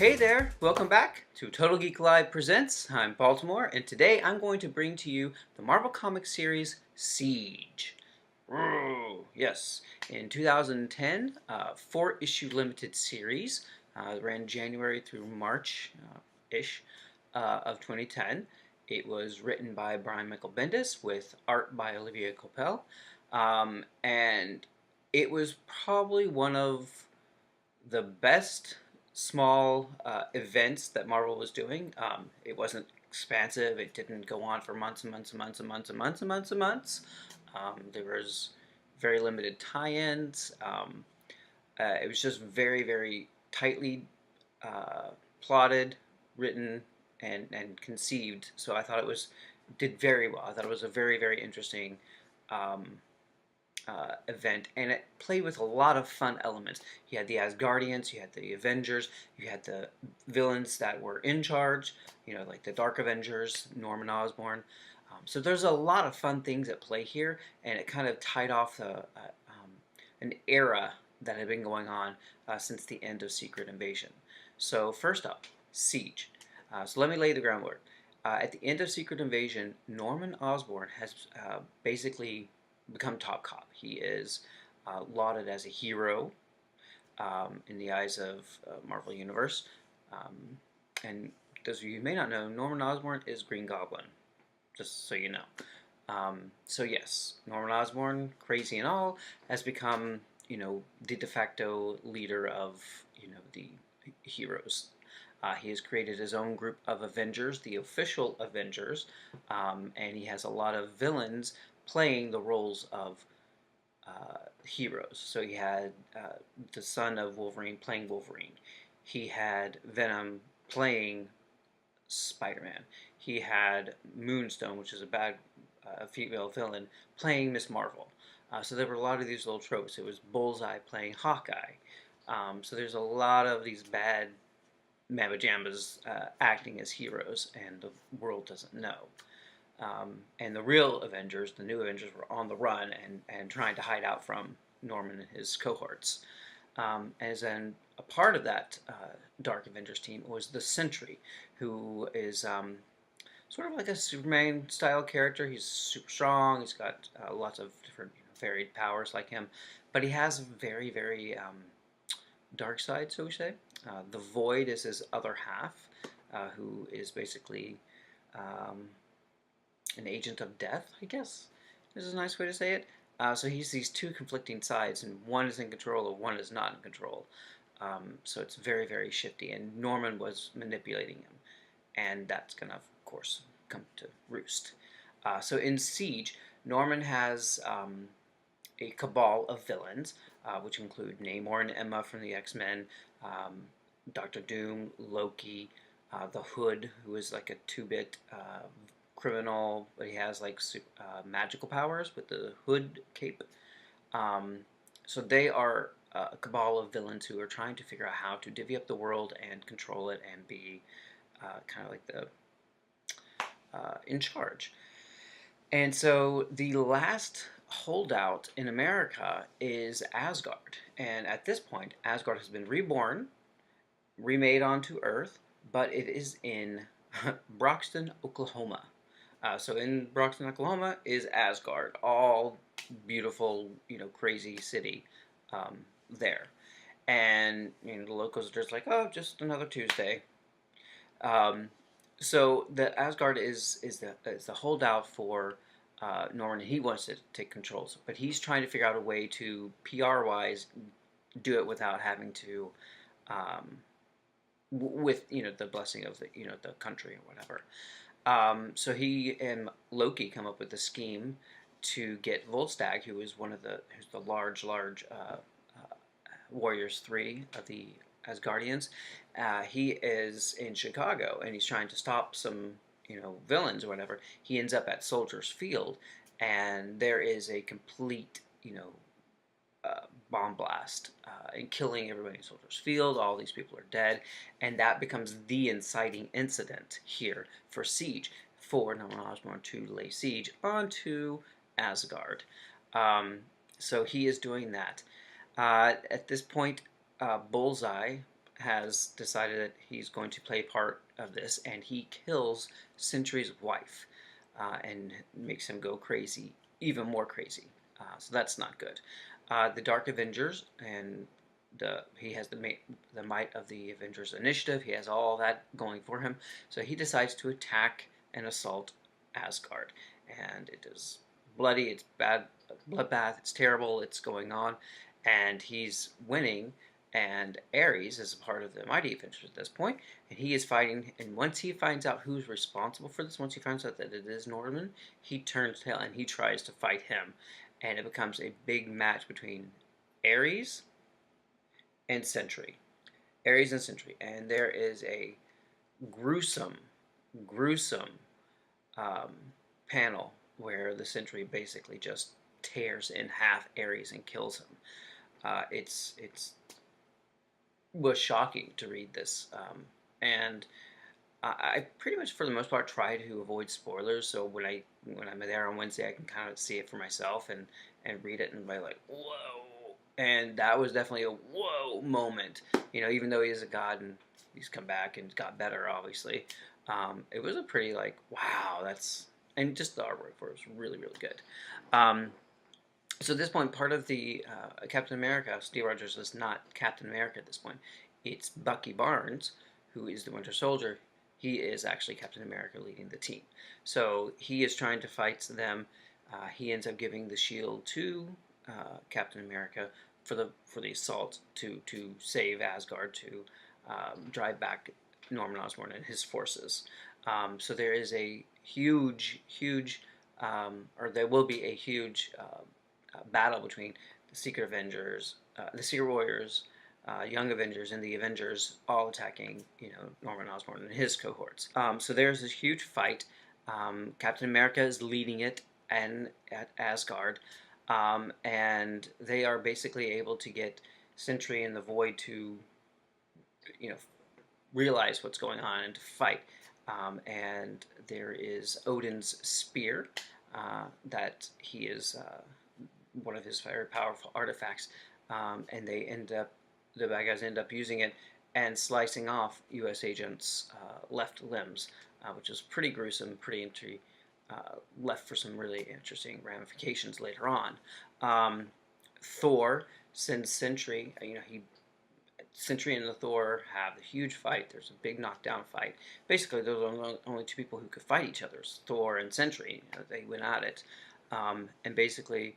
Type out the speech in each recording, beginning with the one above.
Hey there, welcome back to Total Geek Live Presents. I'm Baltimore, and today I'm going to bring to you the Marvel Comics series Siege. Ooh, yes, in 2010, four-issue limited series ran January through March-ish of 2010. It was written by Brian Michael Bendis with art by Olivier Coipel, and it was probably one of the best small events that Marvel was doing. It wasn't expansive. It didn't go on for months and months and months and months and months and months and months. There was very limited tie-ins. It was just very, very tightly plotted, written, and conceived. So I thought it was did very well. I thought it was a very, very interesting um, event, and it played with a lot of fun elements. You had the Asgardians, you had the Avengers, you had the villains that were in charge, like the Dark Avengers, Norman Osborn. So there's a lot of fun things at play here, and it kind of tied off an era that had been going on since the end of Secret Invasion. So first up, Siege. So let me lay the groundwork. At the end of Secret Invasion, Norman Osborn has basically become top cop. He is lauded as a hero in the eyes of Marvel Universe. And those of you who may not know, Norman Osborn is Green Goblin, just so you know. So yes, Norman Osborn, crazy and all, has become, the de facto leader of, the heroes. He has created his own group of Avengers, the official Avengers, and he has a lot of villains playing the roles of heroes. So he had the son of Wolverine playing Wolverine. He had Venom playing Spider-Man. He had Moonstone, which is a bad female villain, playing Miss Marvel. So there were a lot of these little tropes. It was Bullseye playing Hawkeye. So there's a lot of these bad mamma jambas acting as heroes, and the world doesn't know. And the real Avengers, the new Avengers, were on the run and trying to hide out from Norman and his cohorts. As then a part of that Dark Avengers team was the Sentry, who is sort of like a Superman-style character. He's super strong. He's got lots of different varied powers like him, but he has a very, very dark side, so we say. The Void is his other half, who is basically an agent of death, I guess is a nice way to say it. So he's these two conflicting sides, and one is in control and one is not in control. So it's very, very shifty, and Norman was manipulating him, and that's going to, of course, come to roost. So in Siege, Norman has a cabal of villains, which include Namor and Emma from the X-Men, Doctor Doom, Loki, the Hood, who is like a two-bit criminal, but he has like magical powers with the Hood cape. So they are a cabal of villains who are trying to figure out how to divvy up the world and control it and be kind of like the in charge. And so the last holdout in America is Asgard. And at this point, Asgard has been reborn, remade onto Earth, but it is in Broxton, Oklahoma. So in Broxton, Oklahoma is Asgard, all beautiful, crazy city there. And the locals are just like, oh, just another Tuesday. So the Asgard is the holdout for Norman. He wants to take control, but he's trying to figure out a way to PR wise do it without having to, with the blessing of the country or whatever. So he and Loki come up with a scheme to get Volstagg, who's the large Warriors 3 of the Asgardians. He is in Chicago, and he's trying to stop some, villains or whatever. He ends up at Soldiers Field, and there is a complete, bomb blast and killing everybody in Soldiers Field. All these people are dead, and that becomes the inciting incident here for Siege, for Norman Osborn to lay siege onto Asgard. So he is doing that. At this point, Bullseye has decided that he's going to play part of this, and he kills Sentry's wife and makes him go crazy, even more crazy. So that's not good. The Dark Avengers, and he has the might of the Avengers Initiative. He has all that going for him. So he decides to attack and assault Asgard, and it is bloody. It's bad, bloodbath. It's terrible. It's going on, and he's winning. And Ares is a part of the Mighty Avengers at this point, and he is fighting. And once he finds out who's responsible for this, once he finds out that it is Norman, he turns tail and he tries to fight him, and it becomes a big match between Ares and Sentry. Ares and Sentry, and there is a gruesome, gruesome um, panel where the Sentry basically just tears in half Ares and kills him. It's was shocking to read this, and I pretty much for the most part try to avoid spoilers. So when I'm there on Wednesday, I can kind of see it for myself and read it and be like, whoa. And that was definitely a whoa moment. You know, even though he is a god and he's come back and got better, obviously, it was a pretty like wow. That's and just the artwork for it was really really good. So at this point, part of the Captain America, Steve Rogers is not Captain America at this point. It's Bucky Barnes, who is the Winter Soldier. He is actually Captain America leading the team. So he is trying to fight them. He ends up giving the shield to Captain America for the assault to save Asgard, to drive back Norman Osborn and his forces. So there is a huge, or there will be a huge battle between the Secret Avengers, the Secret Warriors, Young Avengers, and the Avengers, all attacking, Norman Osborn and his cohorts. So there's this huge fight. Captain America is leading it, and at Asgard, and they are basically able to get Sentry and the Void to, realize what's going on and to fight. And there is Odin's spear that he is. One of his very powerful artifacts, and the bad guys end up using it and slicing off U.S. agents' left limbs, which is pretty gruesome, left for some really interesting ramifications later on. Thor sends Sentry. Sentry and the Thor have a huge fight. There's a big knockdown fight. Basically, those are the only two people who could fight each other. Thor and Sentry. They went at it, and basically.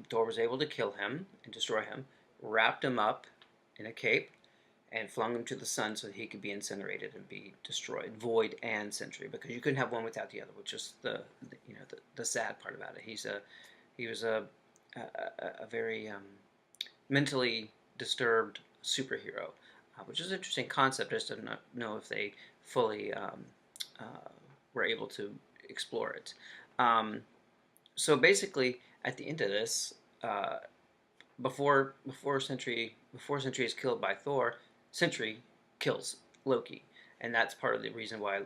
Thor was able to kill him and destroy him, wrapped him up in a cape, and flung him to the sun so that he could be incinerated and be destroyed. Void and Sentry, because you couldn't have one without the other, which is the sad part about it. He was a very mentally disturbed superhero, which is an interesting concept. I just don't know if they fully were able to explore it. So basically, at the end of this, before Sentry is killed by Thor, Sentry kills Loki, and that's part of the reason why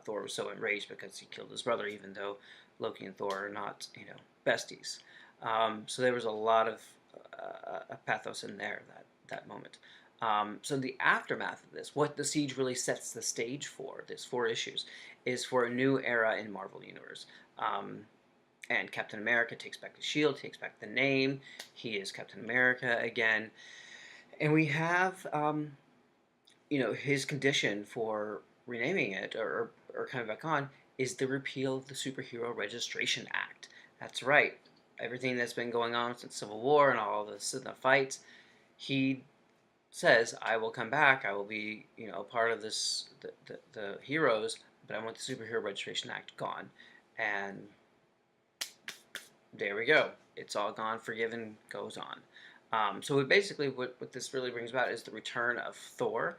Thor was so enraged, because he killed his brother, even though Loki and Thor are not besties. So there was a lot of pathos in there that moment. So the aftermath of this, what the siege really sets the stage for, this 4 issues, is for a new era in Marvel Universe. And Captain America takes back the shield, takes back the name. He is Captain America again. And we have, his condition for renaming it or coming back on is the repeal of the Superhero Registration Act. That's right. Everything that's been going on since Civil War and all the fights, he says, I will come back. I will be, a part of this, the heroes, but I want the Superhero Registration Act gone. And there we go. It's all gone. Forgiven goes on. So basically what this really brings about is the return of Thor,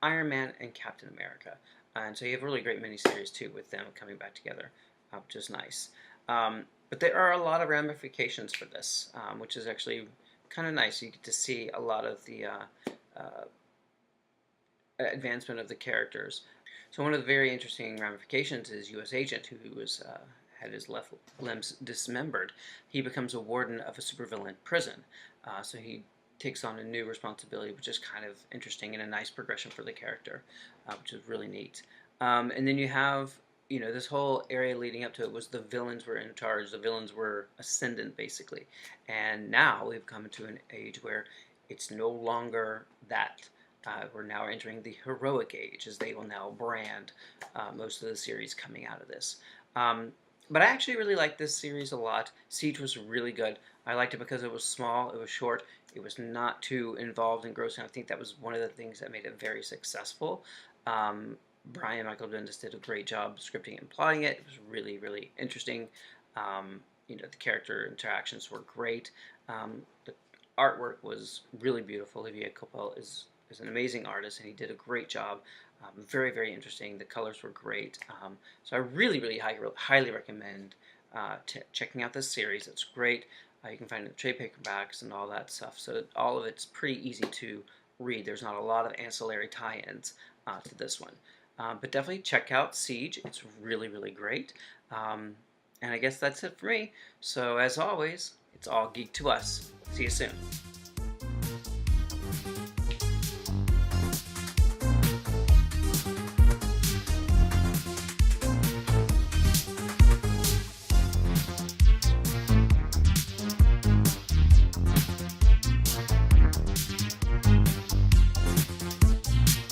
Iron Man, and Captain America. And so you have a really great miniseries too with them coming back together, which is nice. But there are a lot of ramifications for this, which is actually kind of nice. You get to see a lot of the advancement of the characters. So one of the very interesting ramifications is U.S. Agent, who was had his left limbs dismembered. He becomes a warden of a supervillain prison. So he takes on a new responsibility, which is kind of interesting and a nice progression for the character, which is really neat. And then you have, this whole area leading up to it was the villains were in charge. The villains were ascendant, basically. And now we've come to an age where it's no longer that. We're now entering the heroic age, as they will now brand most of the series coming out of this. But I actually really liked this series a lot. Siege was really good. I liked it because it was small, it was short, it was not too involved and engrossing. I think that was one of the things that made it very successful. Brian Michael Bendis did a great job scripting and plotting it. It was really, really interesting. The character interactions were great. The artwork was really beautiful. Olivier Cabal is an amazing artist, and he did a great job. Very, very interesting. The colors were great. So I really, really highly recommend checking out this series. It's great. You can find it in trade paperbacks and all that stuff. So all of it's pretty easy to read. There's not a lot of ancillary tie-ins to this one. But definitely check out Siege. It's really, really great. And I guess that's it for me. So as always, it's all geek to us. See you soon.